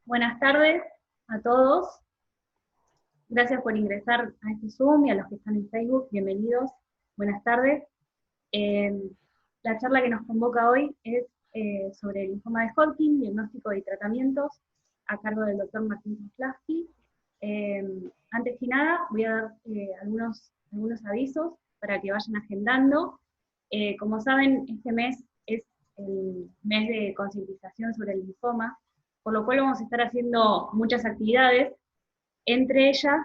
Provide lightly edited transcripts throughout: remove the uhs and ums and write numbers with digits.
Buenas tardes a todos. Gracias por ingresar a este Zoom y a los que están en Facebook, bienvenidos. Buenas tardes. Eh, la charla que nos convoca hoy es sobre el linfoma de Hodgkin, diagnóstico y tratamientos, a cargo del doctor Martín Zaslavsky. Antes que nada, voy a dar algunos avisos para que vayan agendando. Como saben, este mes es el mes de concientización sobre el linfoma, por lo cual vamos a estar haciendo muchas actividades. Entre ellas,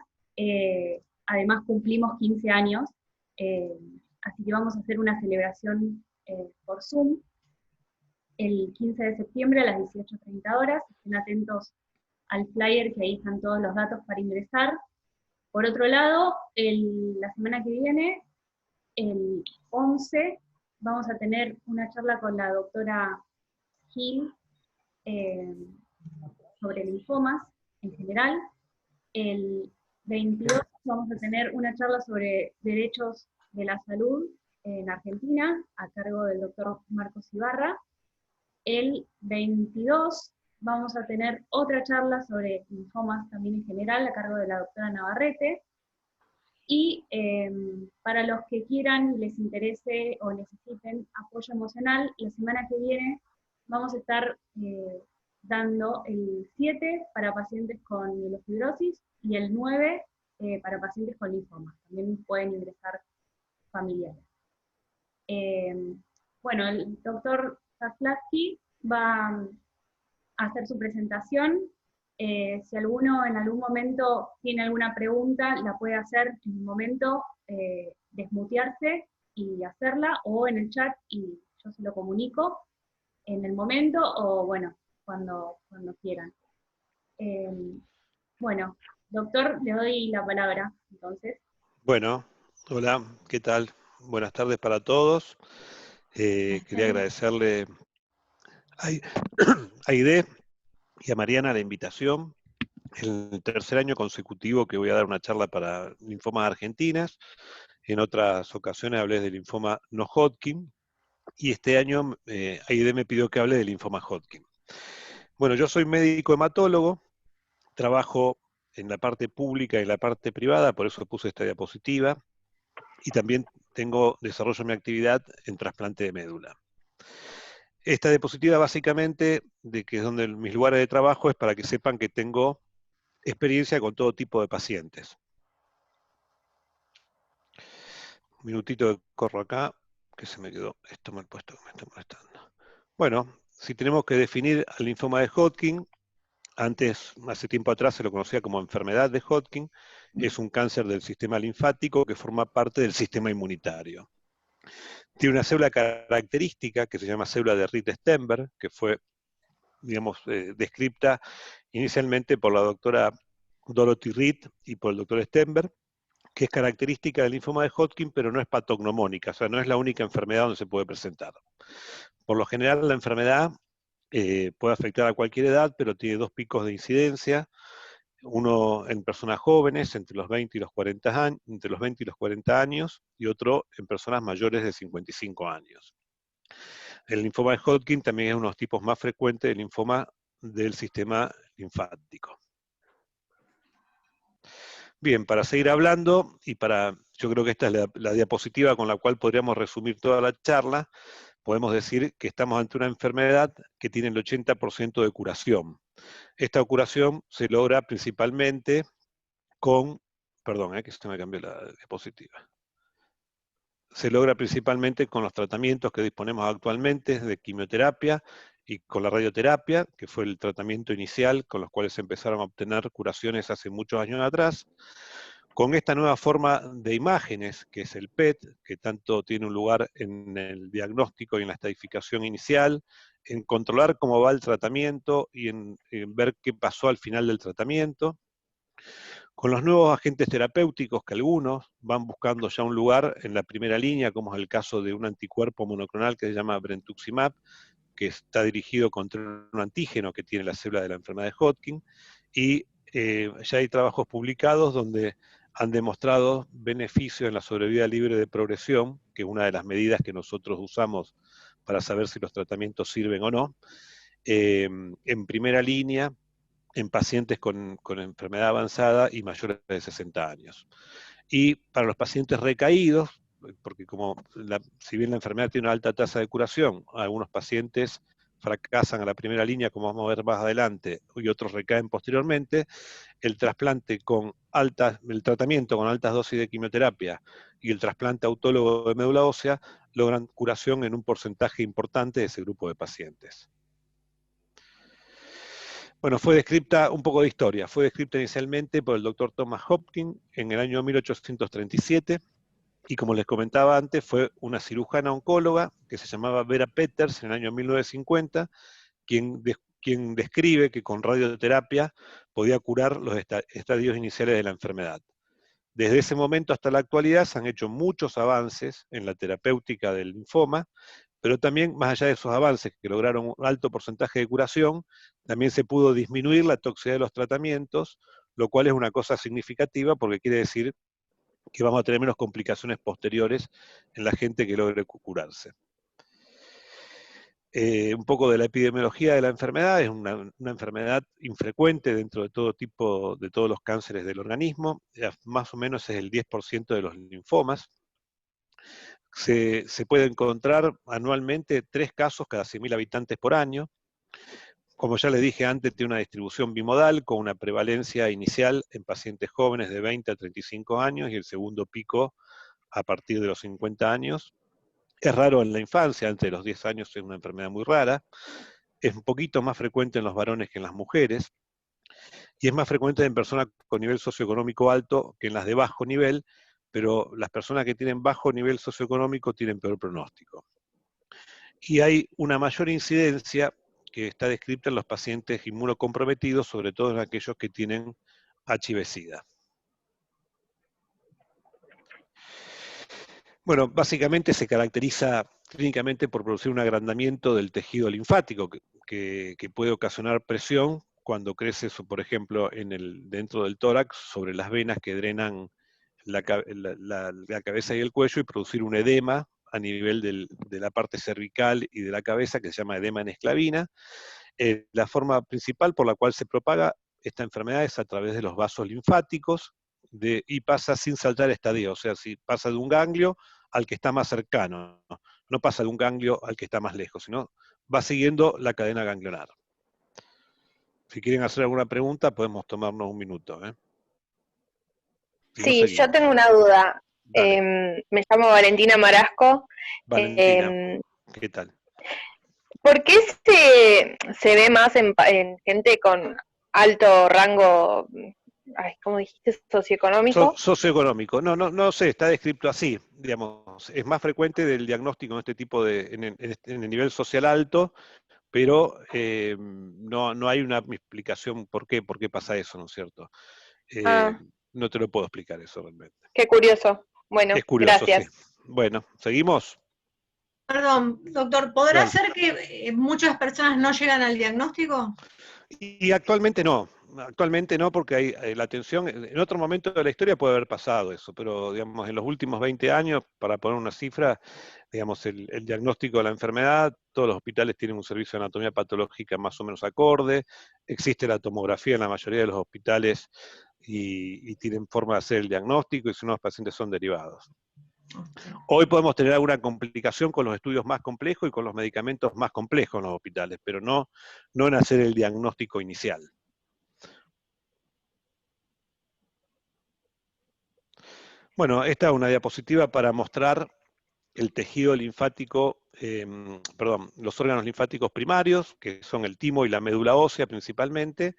además cumplimos 15 años, eh, así que vamos a hacer una celebración por Zoom el 15 de septiembre a las 18:30 horas. Estén atentos al flyer, que ahí están todos los datos para ingresar. Por otro lado, la semana que viene, el 11, vamos a tener una charla con la doctora Gil sobre linfomas en general. El 22 vamos a tener una charla sobre derechos de la salud en Argentina, a cargo del doctor Marcos Ibarra. El 22 vamos a tener otra charla sobre linfomas también en general, a cargo de la doctora Navarrete. Y para los que quieran, les interese o necesiten apoyo emocional, la semana que viene vamos a estar dando el 7 para pacientes con mielofibrosis y el 9 para pacientes con linfomas. También pueden ingresar familiares. Bueno, el doctor Zaslavsky va a hacer su presentación. Si alguno en algún momento tiene alguna pregunta, la puede hacer en un momento, desmutearse y hacerla, o en el chat y yo se lo comunico en el momento, o bueno, cuando quieran. Bueno, doctor, le doy la palabra, entonces. Bueno, hola, ¿qué tal? Buenas tardes para todos. Quería agradecerle a Aide y a Mariana la invitación. El tercer año consecutivo que voy a dar una charla para linfomas argentinas. En otras ocasiones hablé del linfoma no Hodgkin, y este año Aide me pidió que hable del linfoma Hodgkin. Bueno, yo soy médico hematólogo, trabajo en la parte pública y en la parte privada, por eso puse esta diapositiva, y también desarrollo mi actividad en trasplante de médula. Esta diapositiva básicamente, de que es donde mis lugares de trabajo, es para que sepan que tengo experiencia con todo tipo de pacientes. Un minutito que corro acá, que se me quedó esto mal puesto, que me está molestando. Bueno, si tenemos que definir al linfoma de Hodgkin, antes, hace tiempo atrás, se lo conocía como enfermedad de Hodgkin. Es un cáncer del sistema linfático que forma parte del sistema inmunitario. Tiene una célula característica que se llama célula de Rith-Steinberg, que fue, digamos, descripta inicialmente por la doctora Dorothy Rith y por el doctor Steinberg, que es característica del linfoma de Hodgkin, pero no es patognomónica, o sea, no es la única enfermedad donde se puede presentar. Por lo general, la enfermedad puede afectar a cualquier edad, pero tiene dos picos de incidencia. Uno en personas jóvenes, entre los 20 y los 40 años, y otro en personas mayores de 55 años. El linfoma de Hodgkin también es uno de los tipos más frecuentes del linfoma del sistema linfático. Bien, para seguir hablando, yo creo que esta es la diapositiva con la cual podríamos resumir toda la charla. Podemos decir que estamos ante una enfermedad que tiene el 80% de curación. Esta curación se logra principalmente con, perdón, que se me cambió la diapositiva. Se logra principalmente con los tratamientos que disponemos actualmente de quimioterapia y con la radioterapia, que fue el tratamiento inicial con los cuales se empezaron a obtener curaciones hace muchos años atrás. Con esta nueva forma de imágenes, que es el PET, que tanto tiene un lugar en el diagnóstico y en la estadificación inicial, en controlar cómo va el tratamiento y en ver qué pasó al final del tratamiento. Con los nuevos agentes terapéuticos, que algunos van buscando ya un lugar en la primera línea, como es el caso de un anticuerpo monoclonal que se llama brentuximab, que está dirigido contra un antígeno que tiene la célula de la enfermedad de Hodgkin, y ya hay trabajos publicados donde han demostrado beneficios en la sobrevida libre de progresión, que es una de las medidas que nosotros usamos para saber si los tratamientos sirven o no, en primera línea, en pacientes con enfermedad avanzada y mayores de 60 años. Y para los pacientes recaídos, porque si bien la enfermedad tiene una alta tasa de curación, algunos pacientes fracasan a la primera línea, como vamos a ver más adelante, y otros recaen posteriormente, el tratamiento con altas dosis de quimioterapia y el trasplante autólogo de médula ósea logran curación en un porcentaje importante de ese grupo de pacientes. Bueno, fue descrita, un poco de historia, fue descrita inicialmente por el doctor Thomas Hopkins en el año 1837, y como les comentaba antes, fue una cirujana oncóloga que se llamaba Vera Peters en el año 1950, quien describe que con radioterapia podía curar los estadios iniciales de la enfermedad. Desde ese momento hasta la actualidad se han hecho muchos avances en la terapéutica del linfoma, pero también, más allá de esos avances que lograron un alto porcentaje de curación, también se pudo disminuir la toxicidad de los tratamientos, lo cual es una cosa significativa porque quiere decir que vamos a tener menos complicaciones posteriores en la gente que logre curarse. Un poco de la epidemiología de la enfermedad: es una enfermedad infrecuente dentro de todos los cánceres del organismo, más o menos es el 10% de los linfomas. Se puede encontrar anualmente 3 casos cada 100.000 habitantes por año. Como ya les dije antes, tiene una distribución bimodal con una prevalencia inicial en pacientes jóvenes de 20 a 35 años y el segundo pico a partir de los 50 años. Es raro en la infancia, antes de los 10 años es una enfermedad muy rara. Es un poquito más frecuente en los varones que en las mujeres, y es más frecuente en personas con nivel socioeconómico alto que en las de bajo nivel, pero las personas que tienen bajo nivel socioeconómico tienen peor pronóstico. Y hay una mayor incidencia que está descrita en los pacientes inmunocomprometidos, sobre todo en aquellos que tienen HIV-Sida. Bueno, básicamente se caracteriza clínicamente por producir un agrandamiento del tejido linfático que puede ocasionar presión cuando crece, por ejemplo, dentro del tórax, sobre las venas que drenan la cabeza y el cuello, y producir un edema a nivel de la parte cervical y de la cabeza, que se llama edema en esclavina. La forma principal por la cual se propaga esta enfermedad es a través de los vasos linfáticos, y pasa sin saltar estadio, o sea, si pasa de un ganglio al que está más cercano, no pasa de un ganglio al que está más lejos, sino va siguiendo la cadena ganglionar. Si quieren hacer alguna pregunta, podemos tomarnos un minuto. Si no, Sí, yo seguimos. tengo una duda. Dale. Me llamo Valentina Marasco. Valentina, ¿qué tal? ¿Por qué se ve más en gente con alto rango, ¿cómo dijiste? Socioeconómico? Socioeconómico. No sé, está descrito así, digamos. Es más frecuente del diagnóstico en este tipo en el nivel social alto, pero no hay una explicación por qué pasa eso, ¿no es cierto? No te lo puedo explicar eso realmente. Qué curioso. Bueno, Es curioso, gracias. sí. Bueno, ¿seguimos? Perdón, doctor, ¿podrá Dale. ser que muchas personas no llegan al diagnóstico? Y actualmente no, porque hay la atención, en otro momento de la historia puede haber pasado eso, pero digamos en los últimos 20 años, para poner una cifra, digamos el diagnóstico de la enfermedad, todos los hospitales tienen un servicio de anatomía patológica más o menos acorde, existe la tomografía en la mayoría de los hospitales y tienen forma de hacer el diagnóstico, y si no, los pacientes son derivados. Hoy podemos tener alguna complicación con los estudios más complejos y con los medicamentos más complejos en los hospitales, pero no en hacer el diagnóstico inicial. Bueno, esta es una diapositiva para mostrar el tejido linfático, los órganos linfáticos primarios, que son el timo y la médula ósea principalmente,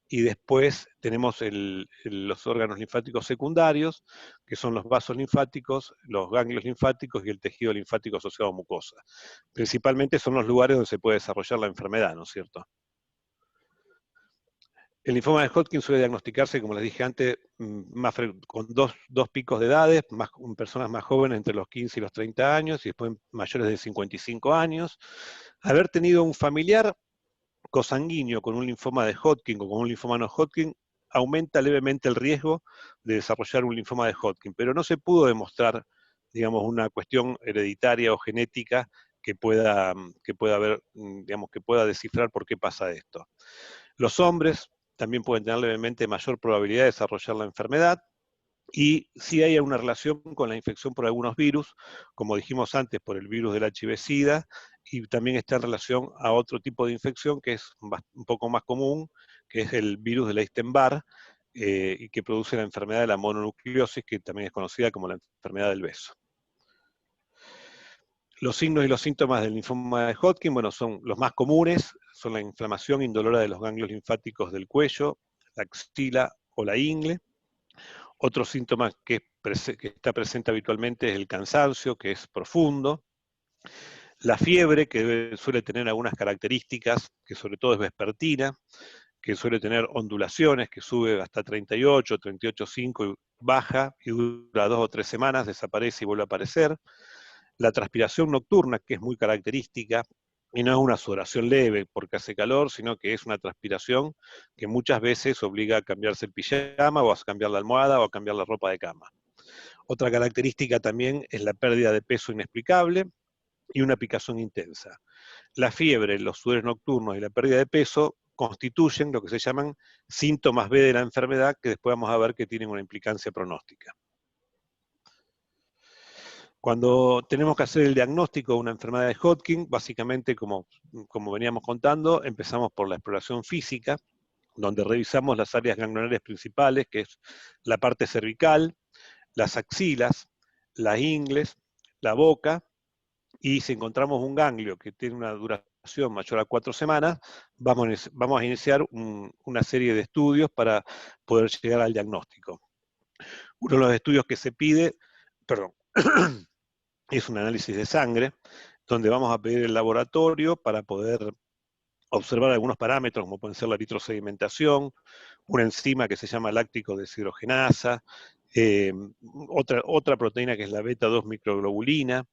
y después tenemos los órganos linfáticos secundarios, que son los vasos linfáticos, los ganglios linfáticos y el tejido linfático asociado a mucosa. Principalmente son los lugares donde se puede desarrollar la enfermedad, ¿no es cierto? El linfoma de Hodgkin suele diagnosticarse, como les dije antes, con dos picos de edades, en personas más jóvenes entre los 15 y los 30 años, y después mayores de 55 años. Haber tenido un familiar cosanguíneo con un linfoma de Hodgkin o con un linfoma no Hodgkin aumenta levemente el riesgo de desarrollar un linfoma de Hodgkin, pero no se pudo demostrar, digamos, una cuestión hereditaria o genética que pueda descifrar por qué pasa esto. Los hombres también pueden tener levemente mayor probabilidad de desarrollar la enfermedad. Y sí hay una relación con la infección por algunos virus, como dijimos antes, por el virus del HIV-Sida, y también está en relación a otro tipo de infección que es un poco más común, que es el virus del Epstein-Barr, y que produce la enfermedad de la mononucleosis, que también es conocida como la enfermedad del beso. Los signos y los síntomas del linfoma de Hodgkin, bueno, son los más comunes, son la inflamación indolora de los ganglios linfáticos del cuello, la axila o la ingle. Otro síntoma que está presente habitualmente es el cansancio, que es profundo. La fiebre, que suele tener algunas características, que sobre todo es vespertina, que suele tener ondulaciones, que sube hasta 38, 38,5 y baja, y dura 2 o 3 semanas, desaparece y vuelve a aparecer. La transpiración nocturna, que es muy característica, y no es una sudoración leve porque hace calor, sino que es una transpiración que muchas veces obliga a cambiarse el pijama, o a cambiar la almohada, o a cambiar la ropa de cama. Otra característica también es la pérdida de peso inexplicable y una picazón intensa. La fiebre, los sudores nocturnos y la pérdida de peso constituyen lo que se llaman síntomas B de la enfermedad, que después vamos a ver que tienen una implicancia pronóstica. Cuando tenemos que hacer el diagnóstico de una enfermedad de Hodgkin, básicamente, como veníamos contando, empezamos por la exploración física, donde revisamos las áreas ganglionares principales, que es la parte cervical, las axilas, las ingles, la boca, y si encontramos un ganglio que tiene una duración mayor a 4 semanas, vamos a iniciar una serie de estudios para poder llegar al diagnóstico. Uno de los estudios que se pide, es un análisis de sangre, donde vamos a pedir el laboratorio para poder observar algunos parámetros, como pueden ser la eritrosedimentación, una enzima que se llama láctico deshidrogenasa, otra proteína que es la beta-2 microglobulina,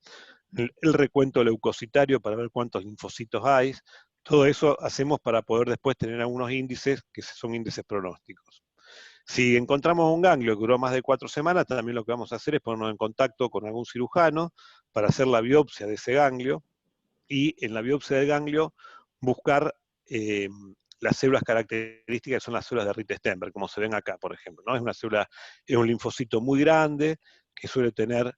el recuento leucocitario para ver cuántos linfocitos hay. Todo eso hacemos para poder después tener algunos índices que son índices pronósticos. Si encontramos un ganglio que duró más de 4 semanas, también lo que vamos a hacer es ponernos en contacto con algún cirujano para hacer la biopsia de ese ganglio, y en la biopsia del ganglio buscar las células características, que son las células de Rite-Steinberg, como se ven acá, por ejemplo, ¿no? Es un linfocito muy grande, que suele tener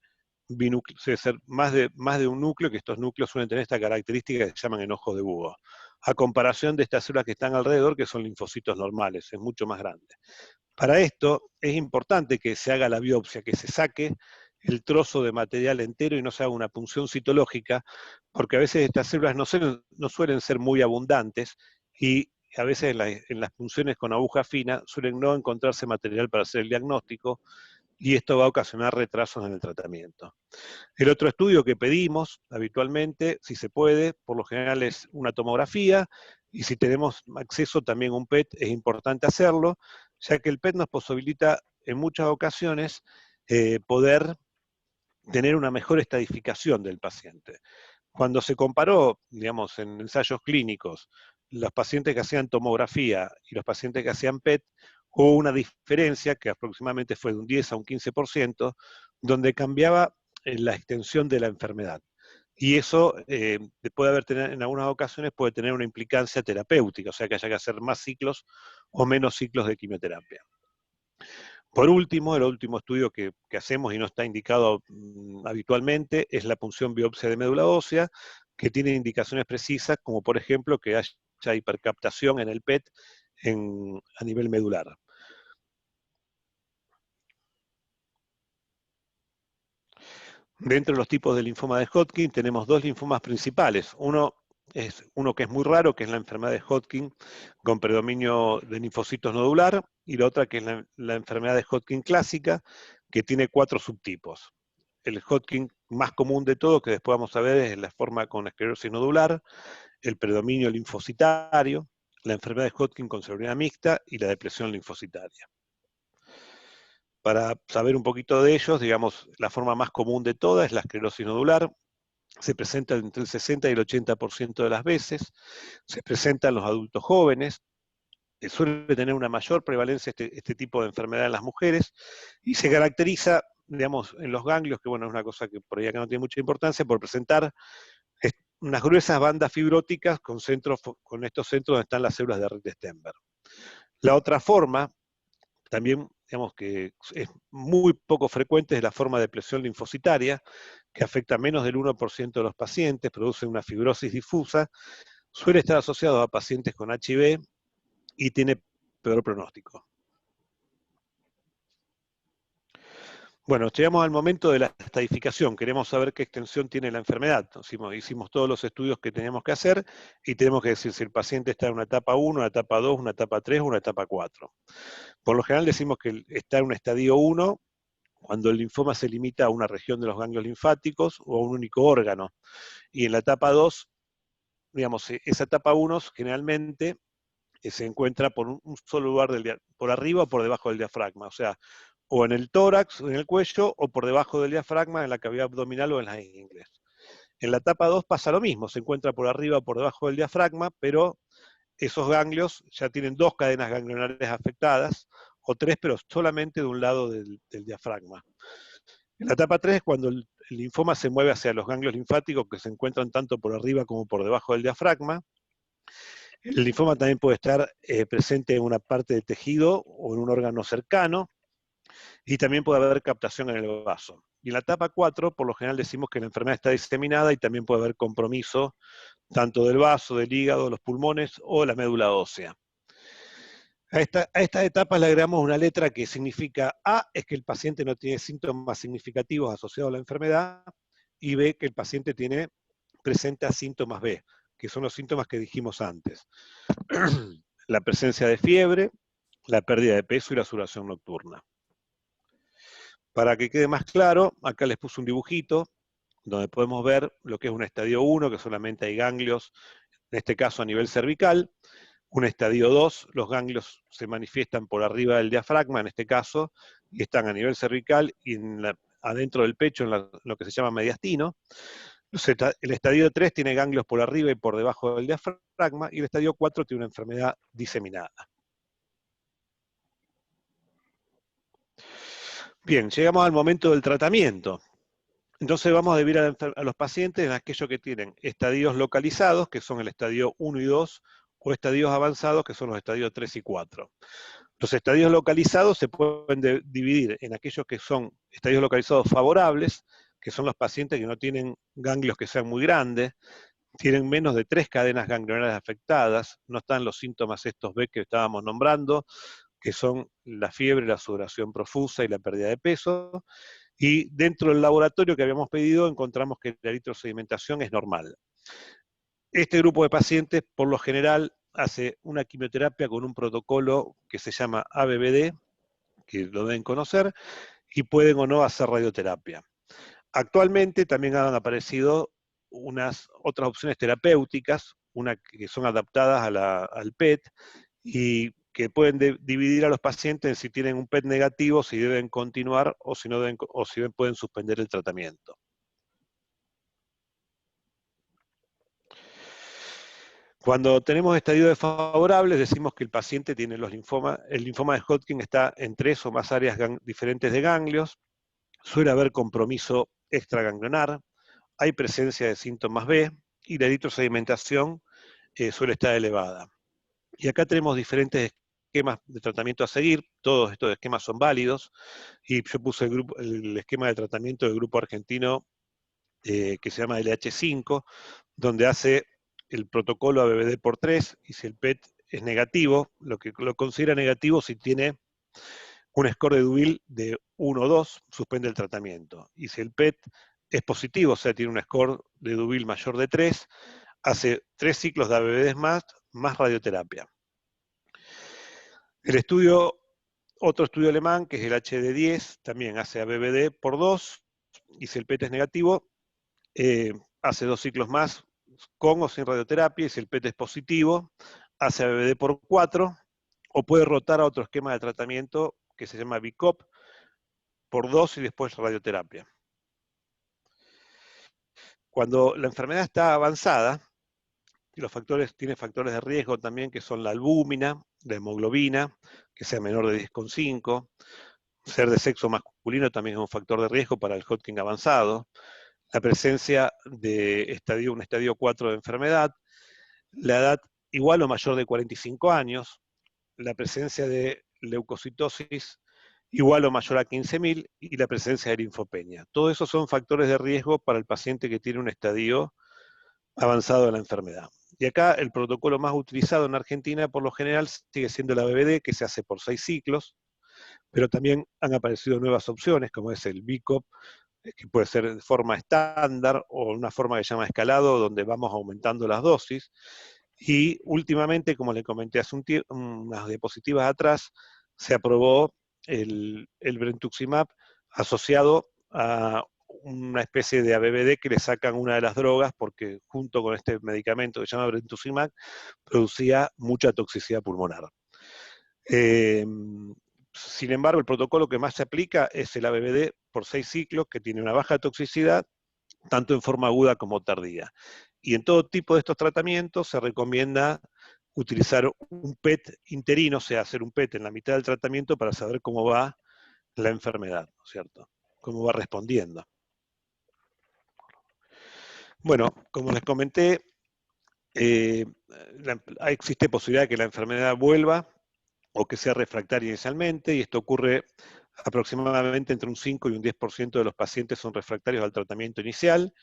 suele ser más de un núcleo, que estos núcleos suelen tener esta característica que se llaman enojos de Búho, a comparación de estas células que están alrededor, que son linfocitos normales, es mucho más grande. Para esto es importante que se haga la biopsia, que se saque el trozo de material entero y no se haga una punción citológica, porque a veces estas células no suelen ser muy abundantes, y a veces en las punciones con aguja fina suelen no encontrarse material para hacer el diagnóstico, y esto va a ocasionar retrasos en el tratamiento. El otro estudio que pedimos habitualmente, si se puede, por lo general es una tomografía, y si tenemos acceso también a un PET, es importante hacerlo, ya que el PET nos posibilita en muchas ocasiones poder tener una mejor estadificación del paciente. Cuando se comparó, digamos, en ensayos clínicos, los pacientes que hacían tomografía y los pacientes que hacían PET, hubo una diferencia que aproximadamente fue de un 10 a un 15%, donde cambiaba la extensión de la enfermedad. Y eso, en algunas ocasiones, puede tener una implicancia terapéutica, o sea que haya que hacer más ciclos o menos ciclos de quimioterapia. Por último, el último estudio que hacemos y no está indicado habitualmente es la punción biopsia de médula ósea, que tiene indicaciones precisas, como por ejemplo que haya hipercaptación en el PET a nivel medular. Dentro de los tipos de linfoma de Hodgkin tenemos 2 linfomas principales. Uno que es muy raro, que es la enfermedad de Hodgkin con predominio de linfocitos nodular, y la otra que es la enfermedad de Hodgkin clásica, que tiene 4 subtipos. El Hodgkin más común de todo, que después vamos a ver, es la forma con esclerosis nodular, el predominio linfocitario, la enfermedad de Hodgkin con cellular mixta y la depresión linfocitaria. Para saber un poquito de ellos, digamos, la forma más común de todas es la esclerosis nodular. Se presenta entre el 60 y el 80% de las veces, se presenta en los adultos jóvenes, suele tener una mayor prevalencia este tipo de enfermedad en las mujeres, y se caracteriza, digamos, en los ganglios, que bueno, es una cosa que por ahí acá no tiene mucha importancia, por presentar unas gruesas bandas fibróticas con estos centros donde están las células de Rite-Steinberg. La otra forma, también digamos que es muy poco frecuente, es la forma de depresión linfocitaria, que afecta a menos del 1% de los pacientes, produce una fibrosis difusa, suele estar asociado a pacientes con HIV y tiene peor pronóstico. Bueno, llegamos al momento de la estadificación. Queremos saber qué extensión tiene la enfermedad. Hicimos todos los estudios que teníamos que hacer y tenemos que decir si el paciente está en una etapa 1, una etapa 2, una etapa 3 o una etapa 4. Por lo general decimos que está en un estadio 1 cuando el linfoma se limita a una región de los ganglios linfáticos o a un único órgano. Y en la etapa 2, digamos, esa etapa 1 generalmente se encuentra por un solo lugar, por arriba o por debajo del diafragma. O sea, o en el tórax, en el cuello, o por debajo del diafragma, en la cavidad abdominal o en las ingles. En la etapa 2 pasa lo mismo, se encuentra por arriba o por debajo del diafragma, pero esos ganglios ya tienen 2 cadenas ganglionares afectadas, o 3, pero solamente de un lado del diafragma. En la etapa 3 es cuando el linfoma se mueve hacia los ganglios linfáticos que se encuentran tanto por arriba como por debajo del diafragma. El linfoma también puede estar presente en una parte del tejido o en un órgano cercano, y también puede haber captación en el vaso. Y en la etapa 4, por lo general decimos que la enfermedad está diseminada y también puede haber compromiso tanto del vaso, del hígado, los pulmones o la médula ósea. A estas etapas le agregamos una letra que significa A, es que el paciente no tiene síntomas significativos asociados a la enfermedad, y B, que el paciente presenta síntomas B, que son los síntomas que dijimos antes. La presencia de fiebre, la pérdida de peso y la sudoración nocturna. Para que quede más claro, acá les puse un dibujito donde podemos ver lo que es un estadio 1, que solamente hay ganglios, en este caso a nivel cervical. Un estadio 2, los ganglios se manifiestan por arriba del diafragma, en este caso, y están a nivel cervical y adentro del pecho, en lo que se llama mediastino. El estadio 3 tiene ganglios por arriba y por debajo del diafragma, y el estadio 4 tiene una enfermedad diseminada. Bien, llegamos al momento del tratamiento. Entonces vamos a dividir a los pacientes en aquellos que tienen estadios localizados, que son el estadio 1 y 2, o estadios avanzados, que son los estadios 3 y 4. Los estadios localizados se pueden dividir en aquellos que son estadios localizados favorables, que son los pacientes que no tienen ganglios que sean muy grandes, tienen menos de 3 cadenas ganglionares afectadas, no están los síntomas estos B que estábamos nombrando, que son la fiebre, la sudoración profusa y la pérdida de peso. Y dentro del laboratorio que habíamos pedido encontramos que la eritrosedimentación es normal. Este grupo de pacientes, por lo general, hace una quimioterapia con un protocolo que se llama ABBD, que lo deben conocer, y pueden o no hacer radioterapia. Actualmente también han aparecido otras opciones terapéuticas, una que son adaptadas al PET, y que pueden dividir a los pacientes en si tienen un PET negativo, si deben continuar o si pueden suspender el tratamiento. Cuando tenemos estadios desfavorables, decimos que el paciente tiene el linfoma de Hodgkin está en 3 o más áreas diferentes de ganglios, suele haber compromiso extraganglionar, hay presencia de síntomas B y la eritrosedimentación suele estar elevada. Y acá tenemos diferentes esquemas de tratamiento a seguir, todos estos esquemas son válidos, y yo puse el esquema de tratamiento del grupo argentino que se llama LH5, donde hace el protocolo ABBD por 3, y si el PET es negativo, lo considera negativo si tiene un score de Duville de 1 o 2, suspende el tratamiento. Y si el PET es positivo, o sea, tiene un score de Duville mayor de 3, hace 3 ciclos de ABBD más radioterapia. Otro estudio alemán, que es el HD10, también hace ABBD por 2, y si el PET es negativo, hace 2 ciclos más, con o sin radioterapia, y si el PET es positivo, hace ABBD por 4, o puede rotar a otro esquema de tratamiento que se llama BICOP por 2 y después radioterapia. Cuando la enfermedad está avanzada, tiene factores de riesgo también, que son la albúmina, la hemoglobina, que sea menor de 10,5, ser de sexo masculino también es un factor de riesgo para el Hodgkin avanzado, la presencia de un estadio 4 de enfermedad, la edad igual o mayor de 45 años, la presencia de leucocitosis igual o mayor a 15.000 y la presencia de linfopenia. Todos esos son factores de riesgo para el paciente que tiene un estadio avanzado de la enfermedad. Y acá el protocolo más utilizado en Argentina por lo general sigue siendo la BBD, que se hace por 6 ciclos, pero también han aparecido nuevas opciones, como es el BICOP, que puede ser de forma estándar o una forma que se llama escalado, donde vamos aumentando las dosis. Y últimamente, como le comenté hace unas diapositivas atrás, se aprobó el brentuximab asociado a una especie de ABBD que le sacan una de las drogas porque junto con este medicamento que se llama brentuximab producía mucha toxicidad pulmonar. Sin embargo, el protocolo que más se aplica es el ABBD por 6 ciclos, que tiene una baja toxicidad, tanto en forma aguda como tardía. Y en todo tipo de estos tratamientos se recomienda utilizar un PET interino, o sea, hacer un PET en la mitad del tratamiento para saber cómo va la enfermedad, ¿no es cierto? Cómo va respondiendo. Bueno, como les comenté, existe posibilidad de que la enfermedad vuelva o que sea refractaria inicialmente, y esto ocurre aproximadamente entre un 5 y un 10% de los pacientes son refractarios al tratamiento inicial,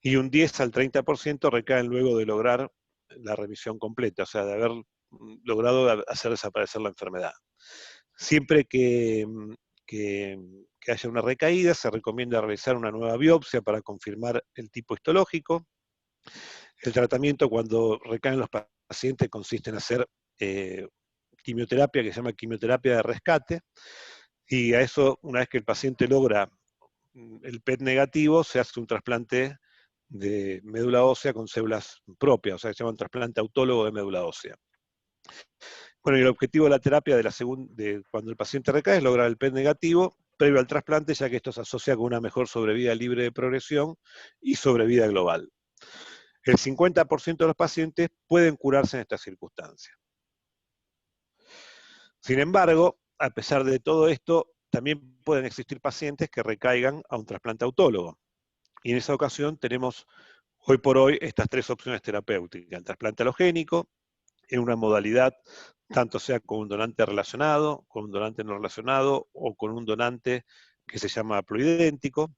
y un 10 al 30% recaen luego de lograr la remisión completa, o sea, de haber logrado hacer desaparecer la enfermedad. Siempre que haya una recaída, se recomienda realizar una nueva biopsia para confirmar el tipo histológico. El tratamiento cuando recaen los pacientes consiste en hacer quimioterapia, que se llama quimioterapia de rescate, y a eso, una vez que el paciente logra el PET negativo, se hace un trasplante de médula ósea con células propias, o sea, se llama un trasplante autólogo de médula ósea. Bueno, y el objetivo de la terapia de cuando el paciente recae es lograr el PET negativo previo al trasplante, ya que esto se asocia con una mejor sobrevida libre de progresión y sobrevida global. El 50% de los pacientes pueden curarse en estas circunstancias. Sin embargo, a pesar de todo esto, también pueden existir pacientes que recaigan a un trasplante autólogo. Y en esa ocasión tenemos hoy por hoy estas 3 opciones terapéuticas. El trasplante alogénico, en una modalidad, tanto sea con un donante relacionado, con un donante no relacionado, o con un donante que se llama haploidéntico.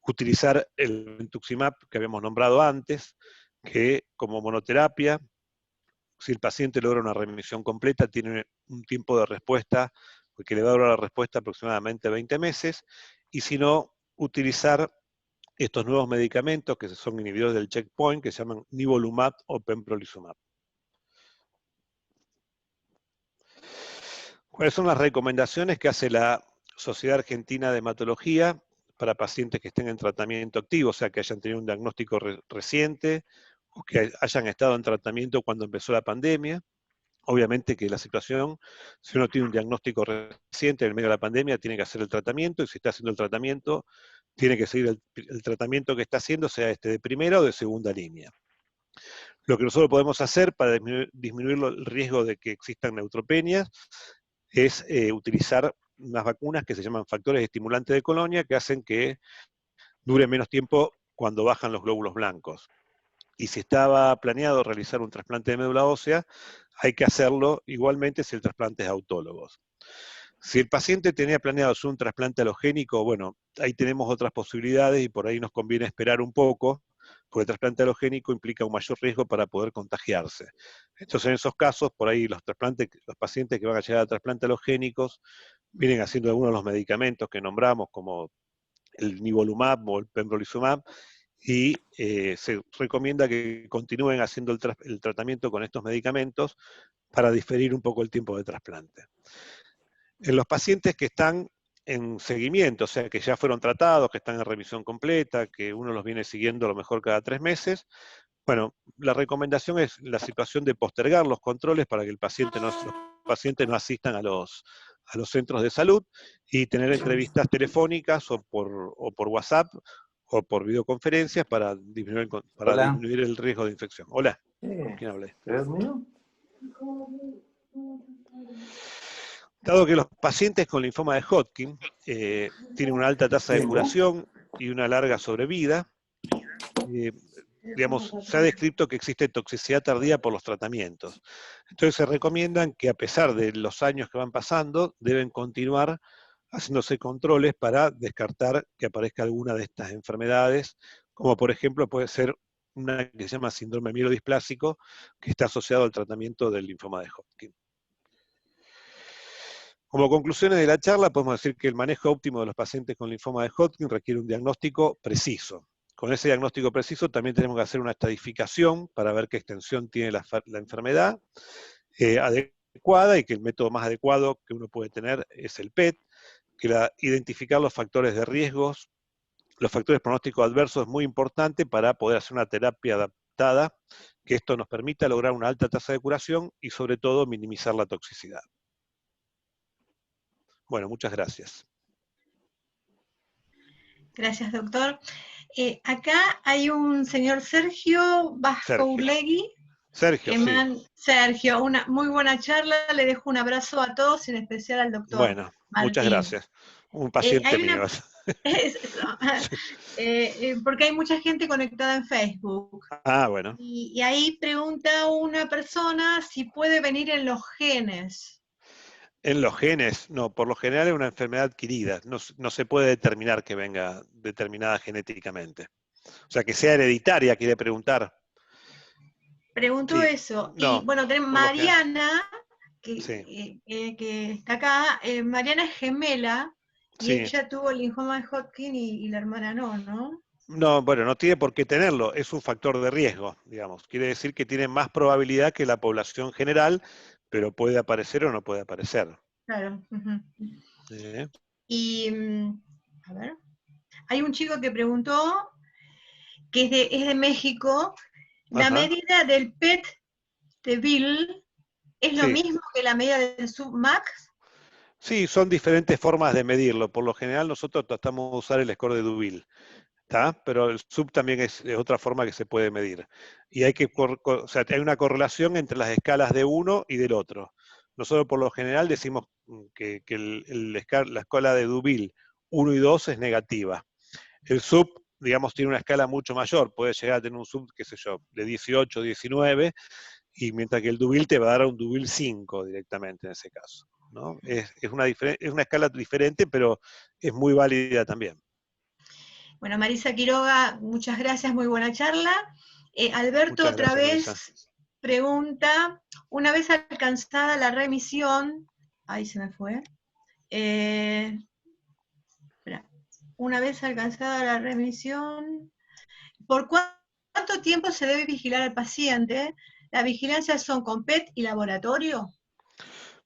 Utilizar el brentuximab que habíamos nombrado antes, que como monoterapia, si el paciente logra una remisión completa, tiene un tiempo de respuesta, que le va a durar la respuesta aproximadamente 20 meses, y si no, utilizar estos nuevos medicamentos que son inhibidores del checkpoint, que se llaman nivolumab o pembrolizumab. ¿Cuáles son las recomendaciones que hace la Sociedad Argentina de Hematología para pacientes que estén en tratamiento activo, o sea, que hayan tenido un diagnóstico reciente o que hayan estado en tratamiento cuando empezó la pandemia? Obviamente que la situación, si uno tiene un diagnóstico reciente en el medio de la pandemia, tiene que hacer el tratamiento, y si está haciendo el tratamiento, tiene que seguir el tratamiento que está haciendo, sea este de primera o de segunda línea. Lo que nosotros podemos hacer para disminuir el riesgo de que existan neutropenias es utilizar unas vacunas que se llaman factores estimulantes de colonia, que hacen que dure menos tiempo cuando bajan los glóbulos blancos. Y si estaba planeado realizar un trasplante de médula ósea, hay que hacerlo igualmente si el trasplante es autólogo. Si el paciente tenía planeado hacer un trasplante alogénico, bueno, ahí tenemos otras posibilidades y por ahí nos conviene esperar un poco, porque el trasplante alogénico implica un mayor riesgo para poder contagiarse. Entonces, en esos casos, por ahí los pacientes que van a llegar a trasplante alogénicos vienen haciendo algunos de los medicamentos que nombramos, como el nivolumab o el pembrolizumab, y se recomienda que continúen haciendo el tratamiento con estos medicamentos para diferir un poco el tiempo de trasplante. En los pacientes que están en seguimiento, o sea, que ya fueron tratados, que están en remisión completa, que uno los viene siguiendo a lo mejor cada 3 meses, bueno, la recomendación es la situación de postergar los controles para que los pacientes no asistan a los centros de salud y tener entrevistas telefónicas o por WhatsApp o por videoconferencias para disminuir el riesgo de infección. Hola, ¿con quién hablé? ¿Eres mío? Dado que los pacientes con linfoma de Hodgkin tienen una alta tasa de curación y una larga sobrevida, digamos, se ha descrito que existe toxicidad tardía por los tratamientos. Entonces se recomiendan que a pesar de los años que van pasando, deben continuar haciéndose controles para descartar que aparezca alguna de estas enfermedades, como por ejemplo puede ser una que se llama síndrome mielodisplásico, que está asociado al tratamiento del linfoma de Hodgkin. Como conclusiones de la charla, podemos decir que el manejo óptimo de los pacientes con linfoma de Hodgkin requiere un diagnóstico preciso. Con ese diagnóstico preciso también tenemos que hacer una estratificación para ver qué extensión tiene la enfermedad adecuada, y que el método más adecuado que uno puede tener es el PET, que identificar los factores de riesgos, los factores pronósticos adversos es muy importante para poder hacer una terapia adaptada, que esto nos permita lograr una alta tasa de curación y sobre todo minimizar la toxicidad. Bueno, muchas gracias. Gracias, doctor. Acá hay un señor Sergio Vascoulegui. Sergio, sí. Sergio, una muy buena charla. Le dejo un abrazo a todos, en especial al doctor Bueno, Martín. muchas gracias. Un paciente mío. Porque hay mucha gente conectada en Facebook. Ah, bueno. Y ahí pregunta una persona si puede venir en los genes. En los genes, no, por lo general es una enfermedad adquirida, no se puede determinar que venga determinada genéticamente. O sea, que sea hereditaria, quiere preguntar. Preguntó Sí, eso. no, Y bueno, tenemos Mariana, que está acá. Mariana es gemela, y sí. ella tuvo el linfoma de Hodgkin y la hermana no. No, bueno, no tiene por qué tenerlo, es un factor de riesgo, digamos. Quiere decir que tiene más probabilidad que la población general, pero puede aparecer o no puede aparecer. Claro. Y, a ver, hay un chico que preguntó, que es de México, la medida del PET de Bill, ¿es lo mismo que la medida del submax? Sí, son diferentes formas de medirlo. Por lo general nosotros tratamos de usar el score de Deauville, ¿está? Pero el sub también es otra forma que se puede medir. Y hay hay una correlación entre las escalas de uno y del otro. Nosotros por lo general decimos que la escala de Deauville 1 y 2 es negativa. El sub, digamos, tiene una escala mucho mayor, puede llegar a tener un sub, qué sé yo, de 18, 19, y mientras que el Deauville te va a dar un Deauville 5 directamente en ese caso, ¿no? Es una escala diferente, pero es muy válida también. Bueno, Marisa Quiroga, muchas gracias, muy buena charla. Alberto Muchas otra gracias, vez Marisa. Pregunta, una vez alcanzada la remisión, ahí se me fue, una vez alcanzada la remisión, ¿por cuánto tiempo se debe vigilar al paciente? ¿La vigilancia son con PET y laboratorio?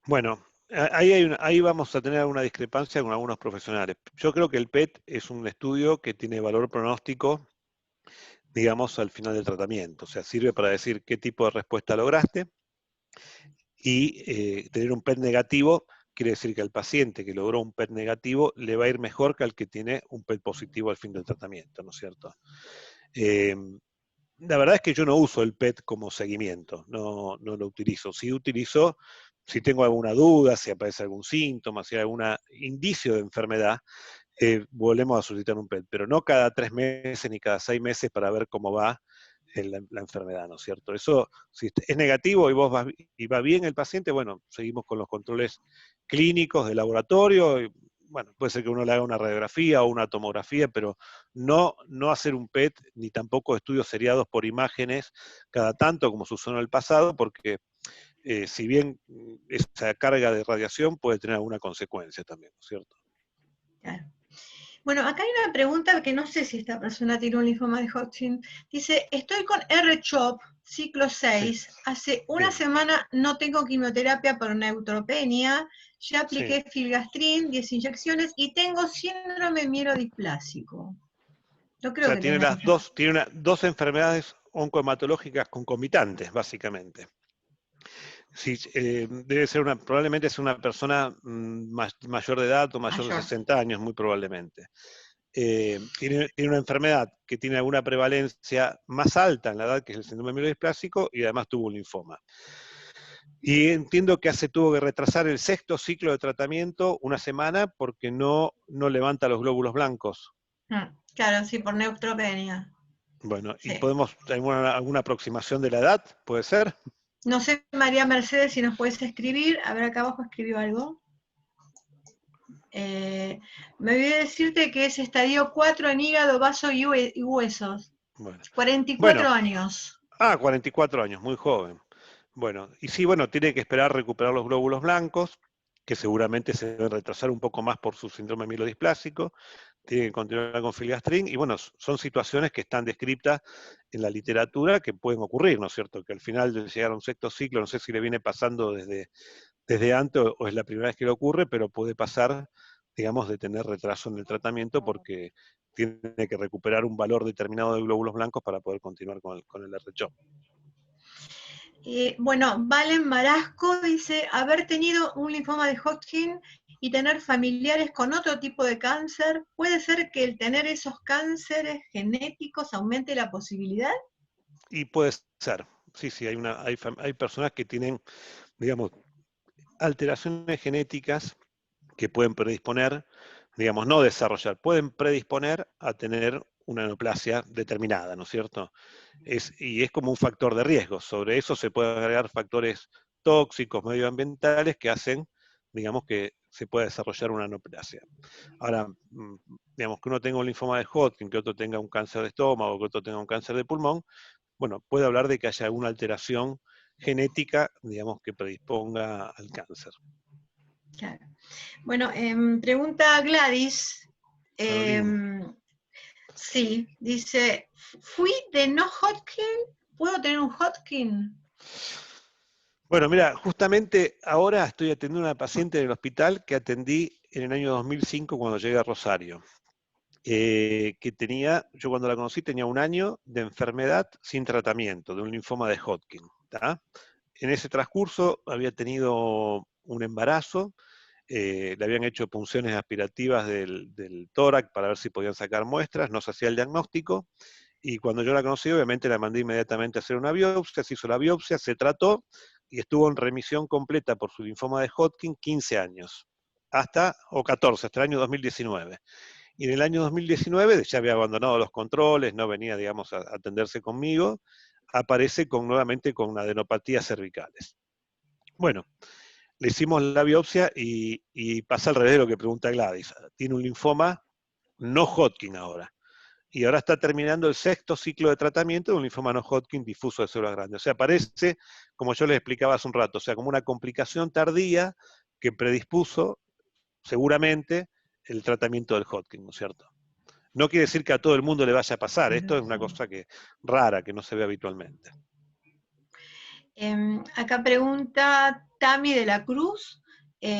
Bueno, ahí vamos a tener alguna discrepancia con algunos profesionales. Yo creo que el PET es un estudio que tiene valor pronóstico, digamos, al final del tratamiento. O sea, sirve para decir qué tipo de respuesta lograste, y tener un PET negativo quiere decir que al paciente que logró un PET negativo le va a ir mejor que al que tiene un PET positivo al fin del tratamiento, ¿no es cierto? La verdad es que yo no uso el PET como seguimiento, no lo utilizo. Sí utilizo, si tengo alguna duda, si aparece algún síntoma, si hay algún indicio de enfermedad, volvemos a solicitar un PET, pero no cada 3 meses ni cada 6 meses para ver cómo va la enfermedad, ¿no es cierto? Eso, si es negativo y va bien el paciente, bueno, seguimos con los controles clínicos de laboratorio. Bueno, puede ser que uno le haga una radiografía o una tomografía, pero no hacer un PET, ni tampoco estudios seriados por imágenes cada tanto, como sucedió en el pasado, porque si bien esa carga de radiación puede tener alguna consecuencia también, ¿no es cierto? Claro. Bueno, acá hay una pregunta que no sé si esta persona tiene un linfoma de Hodgkin. Dice, estoy con R-CHOP, ciclo 6. Sí. Hace una semana no tengo quimioterapia por neutropenia. Ya apliqué filgastrin, 10 inyecciones y tengo síndrome mielodisplásico. Yo creo que tiene dos enfermedades oncohematológicas concomitantes, básicamente. Sí, probablemente es una persona mayor de edad o mayor de 60 años, muy probablemente. Tiene una enfermedad que tiene alguna prevalencia más alta en la edad, que es el síndrome mielodisplásico, y además tuvo un linfoma. Y entiendo que tuvo que retrasar el 6º ciclo de tratamiento una semana porque no levanta los glóbulos blancos. Claro, sí, por neutropenia. Bueno, ¿y Sí. podemos, alguna aproximación de la edad? ¿Puede ser? No sé, María Mercedes, si nos puedes escribir. A ver, acá abajo escribió algo. Me olvidé decirte que es estadio 4 en hígado, vaso y huesos. Bueno, 44 bueno, años. 44 años, muy joven. Bueno, y sí, bueno, tiene que esperar recuperar los glóbulos blancos, que seguramente se deben retrasar un poco más por su síndrome mielodisplásico, tiene que continuar con filgastrin, y bueno, son situaciones que están descritas en la literatura que pueden ocurrir, ¿no es cierto? Que al final de llegar a un sexto ciclo, no sé si le viene pasando desde antes o es la primera vez que le ocurre, pero puede pasar, digamos, de tener retraso en el tratamiento porque tiene que recuperar un valor determinado de glóbulos blancos para poder continuar con el R-CHOP. Bueno, Valen Marasco dice, haber tenido un linfoma de Hodgkin y tener familiares con otro tipo de cáncer, ¿puede ser que el tener esos cánceres genéticos aumente la posibilidad? Y puede ser, sí, hay personas que tienen, digamos, alteraciones genéticas que pueden predisponer, digamos, no desarrollar, pueden predisponer a tener una neoplasia determinada, ¿no es cierto? Y es como un factor de riesgo. Sobre eso se pueden agregar factores tóxicos, medioambientales, que hacen, digamos, que se pueda desarrollar una neoplasia. Ahora, digamos, que uno tenga un linfoma de Hodgkin, que otro tenga un cáncer de estómago, que otro tenga un cáncer de pulmón, bueno, puede hablar de que haya alguna alteración genética, digamos, que predisponga al cáncer. Claro. Bueno, pregunta Gladys. Carolina. Sí, dice, ¿fui de no Hodgkin? ¿Puedo tener un Hodgkin? Bueno, mira, justamente ahora estoy atendiendo a una paciente en el hospital que atendí en el año 2005 cuando llegué a Rosario, que tenía, yo cuando la conocí tenía 1 año de enfermedad sin tratamiento, de un linfoma de Hodgkin. ¿Tá? En ese transcurso había tenido un embarazo, le habían hecho punciones aspirativas del tórax para ver si podían sacar muestras, no se hacía el diagnóstico, y cuando yo la conocí, obviamente la mandé inmediatamente a hacer una biopsia, se hizo la biopsia, se trató y estuvo en remisión completa por su linfoma de Hodgkin 15 años, o 14, hasta el año 2019. Y en el año 2019 ya había abandonado los controles, no venía, digamos, a atenderse conmigo, aparece nuevamente con adenopatías cervicales. Bueno, le hicimos la biopsia y pasa al revés de lo que pregunta Gladys. Tiene un linfoma no Hodgkin ahora. Y ahora está terminando el 6º ciclo de tratamiento de un linfoma no Hodgkin difuso de células grandes. O sea, parece, como yo les explicaba hace un rato, o sea, como una complicación tardía que predispuso seguramente el tratamiento del Hodgkin, ¿no es cierto? No quiere decir que a todo el mundo le vaya a pasar, esto es una cosa rara, que no se ve habitualmente. Acá pregunta Tami de la Cruz.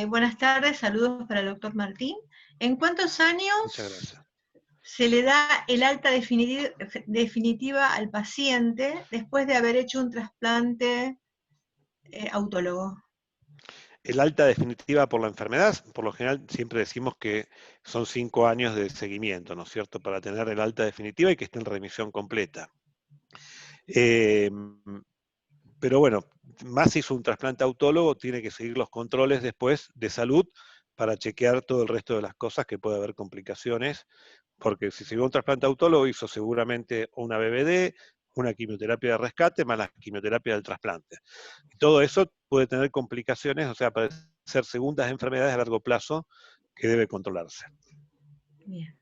Buenas tardes, saludos para el doctor Martín. ¿En cuántos años se le da el alta definitiva al paciente después de haber hecho un trasplante autólogo? El alta definitiva por la enfermedad, por lo general siempre decimos que son 5 años de seguimiento, ¿no es cierto?, para tener el alta definitiva y que esté en remisión completa. Pero bueno, más si hizo un trasplante autólogo, tiene que seguir los controles después de salud para chequear todo el resto de las cosas, que puede haber complicaciones, porque si siguió un trasplante autólogo hizo seguramente una BBD, una quimioterapia de rescate, más la quimioterapia del trasplante. Y todo eso puede tener complicaciones, o sea, puede ser segundas enfermedades a largo plazo que debe controlarse. Bien.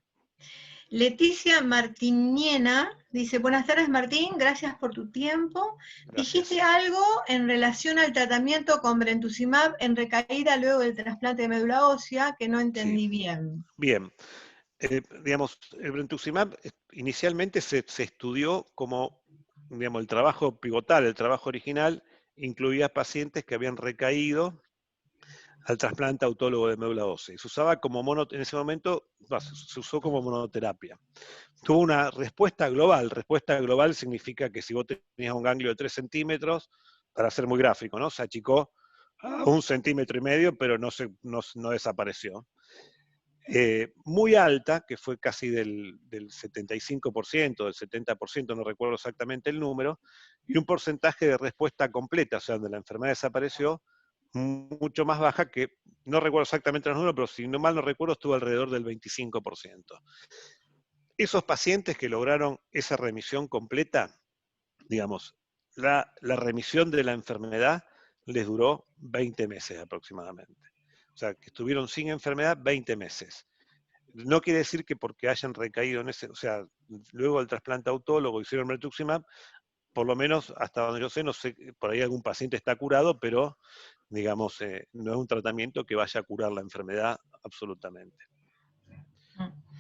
Leticia Martiniena dice, buenas tardes Martín, gracias por tu tiempo. Gracias. Dijiste algo en relación al tratamiento con brentuximab en recaída luego del trasplante de médula ósea que no entendí bien. Bien. Digamos, el brentuximab inicialmente se estudió como, digamos, el trabajo pivotal, el trabajo original, incluía pacientes que habían recaído al trasplante autólogo de médula ósea. Y se usaba como en ese momento se usó como monoterapia. Tuvo una respuesta global. Respuesta global significa que si vos tenías un ganglio de 3 centímetros, para ser muy gráfico, ¿no? Se achicó a 1,5 centímetros, pero no desapareció. Muy alta, que fue casi del 75%, del 70%, no recuerdo exactamente el número, y un porcentaje de respuesta completa, o sea, donde la enfermedad desapareció, mucho más baja, que no recuerdo exactamente los números, pero si no mal no recuerdo, estuvo alrededor del 25%. Esos pacientes que lograron esa remisión completa, digamos, la remisión de la enfermedad les duró 20 meses aproximadamente. O sea, que estuvieron sin enfermedad 20 meses. No quiere decir que porque hayan recaído en ese, o sea, luego del trasplante autólogo hicieron rituximab, por lo menos hasta donde yo sé, no sé, por ahí algún paciente está curado, pero digamos, no es un tratamiento que vaya a curar la enfermedad absolutamente.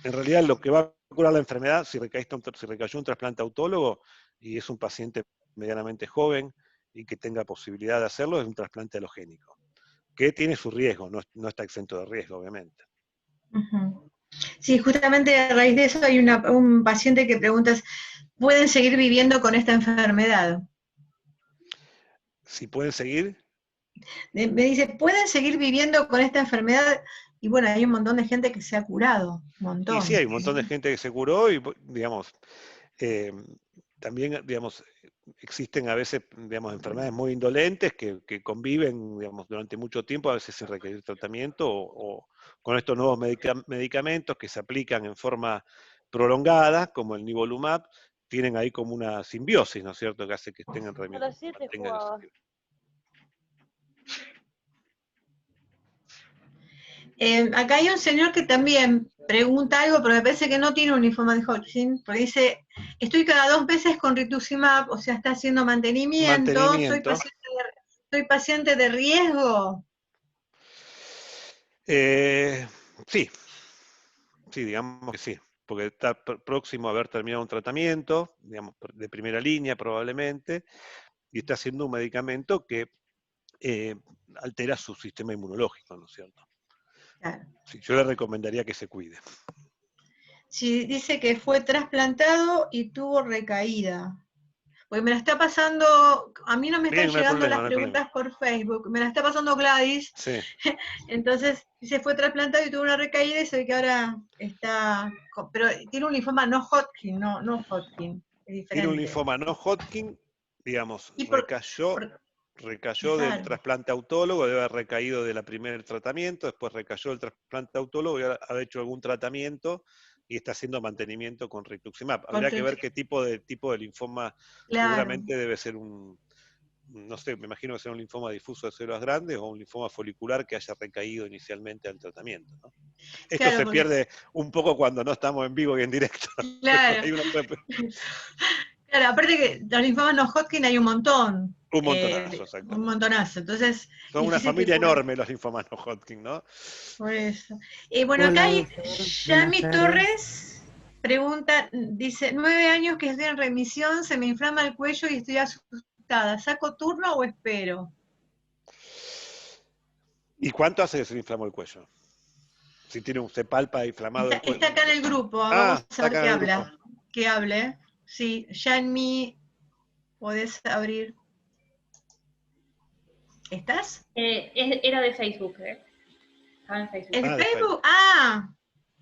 En realidad lo que va a curar la enfermedad, si recayó un trasplante autólogo y es un paciente medianamente joven y que tenga posibilidad de hacerlo, es un trasplante halogénico, que tiene su riesgo, no está exento de riesgo, obviamente. Ujú. Sí, justamente a raíz de eso hay un paciente que pregunta, ¿pueden seguir viviendo con esta enfermedad? Si pueden seguir. Me dice, ¿pueden seguir viviendo con esta enfermedad? Y bueno, hay un montón de gente que se ha curado, un montón. Y sí, hay un montón de gente que se curó y, digamos, también, digamos, existen a veces, digamos, enfermedades muy indolentes que conviven, digamos, durante mucho tiempo, a veces sin requerir tratamiento o con estos nuevos medicamentos que se aplican en forma prolongada, como el nivolumab, tienen ahí como una simbiosis, ¿no es cierto?, que hace que tengan remisión. Acá hay un señor que también pregunta algo, pero me parece que no tiene un linfoma de Hodgkin, porque dice, estoy cada 2 meses con rituximab, o sea, está haciendo mantenimiento. ¿Soy paciente de riesgo? Sí, digamos que sí, porque está próximo a haber terminado un tratamiento, digamos, de primera línea probablemente, y está haciendo un medicamento que altera su sistema inmunológico, ¿no es cierto? Claro. Sí, yo le recomendaría que se cuide. Sí, dice que fue trasplantado y tuvo recaída. Porque me la está pasando, a mí no me están llegando las preguntas por Facebook, me la está pasando Gladys. Sí. Entonces, se fue trasplantado y tuvo una recaída y sé que ahora está, pero tiene un linfoma no Hodgkin, no Hodgkin, es diferente. Tiene un linfoma no Hodgkin, digamos, recayó del trasplante autólogo, debe haber recaído del primer tratamiento, después recayó del trasplante autólogo y ahora ha hecho algún tratamiento y está haciendo mantenimiento con rituximab. Habría que ver qué tipo de linfoma, seguramente debe ser no sé, me imagino que será un linfoma difuso de células grandes o un linfoma folicular que haya recaído inicialmente al tratamiento, ¿no? Esto se pierde un poco cuando no estamos en vivo y en directo. Claro. Claro, aparte que los linfomas no Hodgkin hay un montón. Un montonazo, exactamente. Un montonazo. Entonces, son una familia enorme los linfomas no Hodgkin, ¿no? Por eso. Bueno, acá hay Yami Torres pregunta, dice, 9 años que estoy en remisión, se me inflama el cuello y estoy asustada. ¿Saco turno o espero? ¿Y cuánto hace que se le inflamó el cuello? Si se palpa inflamado el cuello. Está acá en el grupo, vamos a ver qué habla. Que hable. Sí, Yami, ¿podés abrir? ¿Estás? Era de Facebook, Estaba en Facebook. ¿Es de Facebook?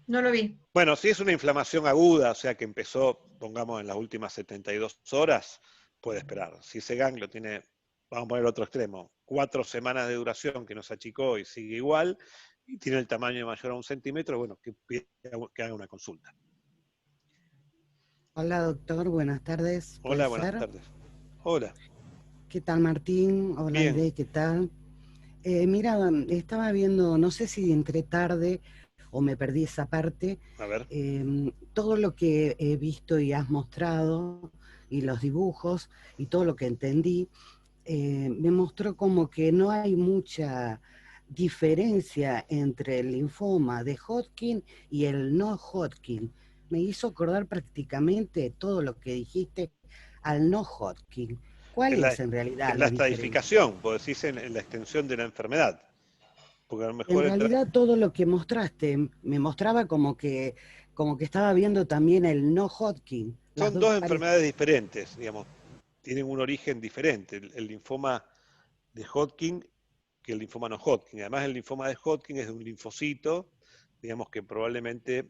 No lo vi. Bueno, si es una inflamación aguda, o sea que empezó, pongamos, en las últimas 72 horas, puede esperar. Si ese ganglio tiene, vamos a poner otro extremo, 4 semanas de duración que nos achicó y sigue igual, y tiene el tamaño mayor a 1 centímetro, bueno, que haga una consulta. Hola doctor, buenas tardes. Hola, buenas tardes. Hola. ¿Qué tal Martín? Hola Aide, ¿qué tal? Mira, estaba viendo, no sé si entré tarde o me perdí esa parte. A ver. Todo lo que he visto y has mostrado, y los dibujos, y todo lo que entendí, me mostró como que no hay mucha diferencia entre el linfoma de Hodgkin y el no Hodgkin. Me hizo acordar prácticamente todo lo que dijiste al no Hodgkin. ¿Cuál es en realidad la estratificación, vos decís en la extensión de la enfermedad? Porque a lo mejor en realidad todo lo que mostraste me mostraba como que estaba viendo también el no Hodgkin. Son dos enfermedades diferentes, digamos, tienen un origen diferente. El linfoma de Hodgkin que el linfoma no Hodgkin. Además, el linfoma de Hodgkin es de un linfocito, digamos que probablemente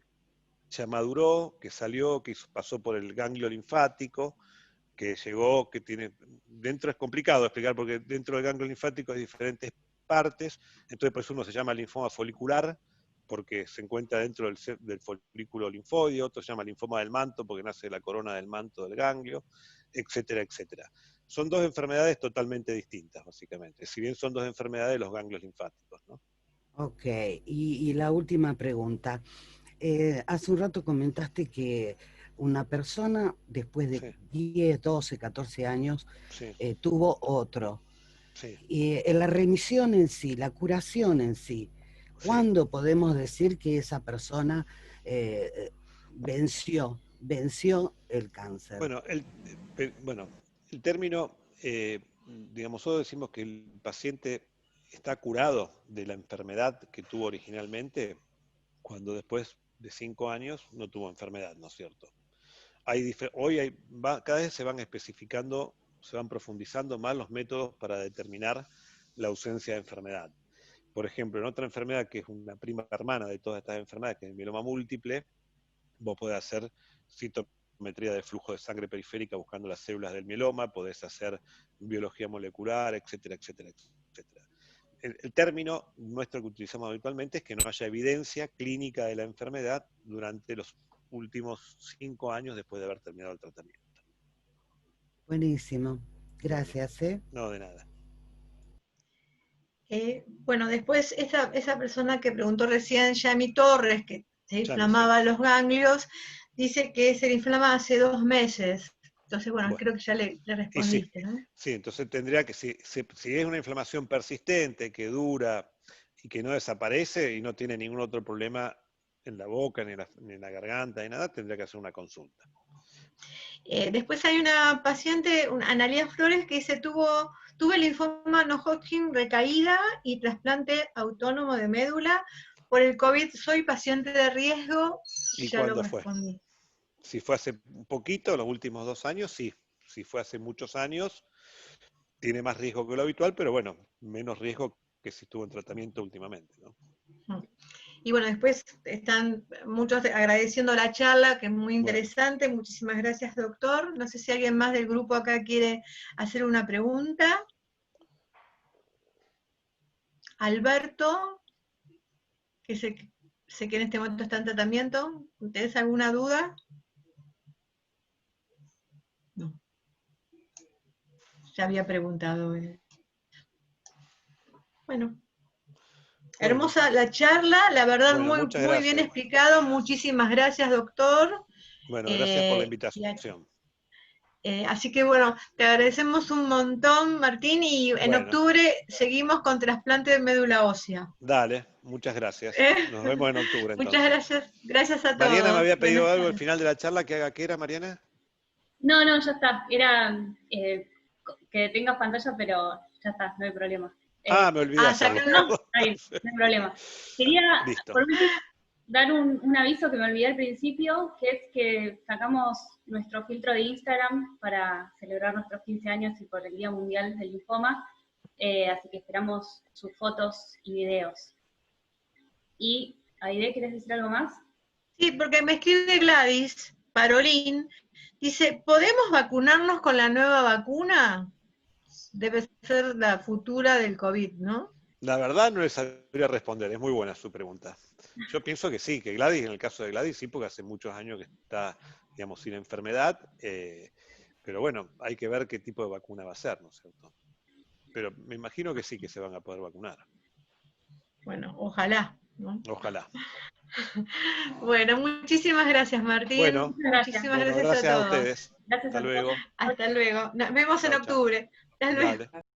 ya maduró, que salió, que pasó por el ganglio linfático, que llegó, que tiene, dentro es complicado explicar porque dentro del ganglio linfático hay diferentes partes, entonces por eso uno se llama linfoma folicular, porque se encuentra dentro del folículo linfoide, otro se llama linfoma del manto porque nace de la corona del manto del ganglio, etcétera, etcétera. Son dos enfermedades totalmente distintas, básicamente, si bien son dos enfermedades de los ganglios linfáticos, ¿no? Ok, y la última pregunta. Hace un rato comentaste que una persona después de 10, 12, 14 años tuvo otro. La remisión en sí, la curación en sí, ¿cuándo podemos decir que esa persona venció el cáncer? Bueno, el término, digamos, nosotros decimos que el paciente está curado de la enfermedad que tuvo originalmente cuando después de 5 años no tuvo enfermedad, ¿no es cierto? Cada vez se van especificando, se van profundizando más los métodos para determinar la ausencia de enfermedad. Por ejemplo, en otra enfermedad que es una prima hermana de todas estas enfermedades, que es el mieloma múltiple, vos podés hacer citometría de flujo de sangre periférica buscando las células del mieloma, podés hacer biología molecular, etcétera, etcétera, etcétera. El término nuestro que utilizamos habitualmente es que no haya evidencia clínica de la enfermedad durante los últimos 5 años después de haber terminado el tratamiento. Buenísimo, gracias. No, de nada. Bueno, después esa persona que preguntó recién, Yami Torres, que se inflamaba los ganglios, dice que se le inflama hace 2 meses. Entonces, bueno, creo que ya le respondiste, ¿no? Sí, entonces tendría que, si es una inflamación persistente, que dura y que no desaparece y no tiene ningún otro problema en la boca, ni en la garganta, ni nada, tendría que hacer una consulta. Después hay una paciente, Analia Flores, que dice, tuve linfoma no Hodgkin, recaída y trasplante autónomo de médula. Por el COVID soy paciente de riesgo. ¿Y ya cuándo lo respondí. fue? Si fue hace un poquito, los últimos 2 años, sí. Si fue hace muchos años, tiene más riesgo que lo habitual, pero bueno, menos riesgo que si estuvo en tratamiento últimamente, ¿no? Y bueno, después están muchos agradeciendo la charla, que es muy interesante. Bueno. Muchísimas gracias, doctor. No sé si alguien más del grupo acá quiere hacer una pregunta. Alberto, que sé que en este momento está en tratamiento. ¿Tienes alguna duda? No. Ya había preguntado. Bueno. Hermosa la charla, la verdad muy bien explicado. Muchísimas gracias, doctor. Bueno, gracias por la invitación. Así que bueno, te agradecemos un montón, Martín, y en octubre seguimos con trasplante de médula ósea. Dale, muchas gracias. Nos vemos en octubre entonces. Muchas gracias a todos. Mariana me había pedido algo al final de la charla, que haga, ¿qué era, Mariana? No, ya está. Era que tengas pantalla, pero ya está, no hay problema. Me olvidé hacerlo. No hay problema. Quería dar un aviso que me olvidé al principio, que es que sacamos nuestro filtro de Instagram para celebrar nuestros 15 años y por el Día Mundial del Linfoma, así que esperamos sus fotos y videos. Y, Aide, ¿querés decir algo más? Sí, porque me escribe Gladys Parolín, dice, ¿podemos vacunarnos con la nueva vacuna? Debe ser la futura del COVID, ¿no? La verdad no les sabría responder, es muy buena su pregunta. Yo pienso que sí, que Gladys, en el caso de Gladys, sí, porque hace muchos años que está, digamos, sin enfermedad, pero bueno, hay que ver qué tipo de vacuna va a ser, ¿no es cierto? Pero me imagino que sí, que se van a poder vacunar. Bueno, ojalá, ¿no? Ojalá. Bueno, muchísimas gracias, Martín. Bueno, muchísimas gracias a todos. Ustedes. Hasta luego. Hasta luego. Nos vemos en octubre. Hasta luego. Dale.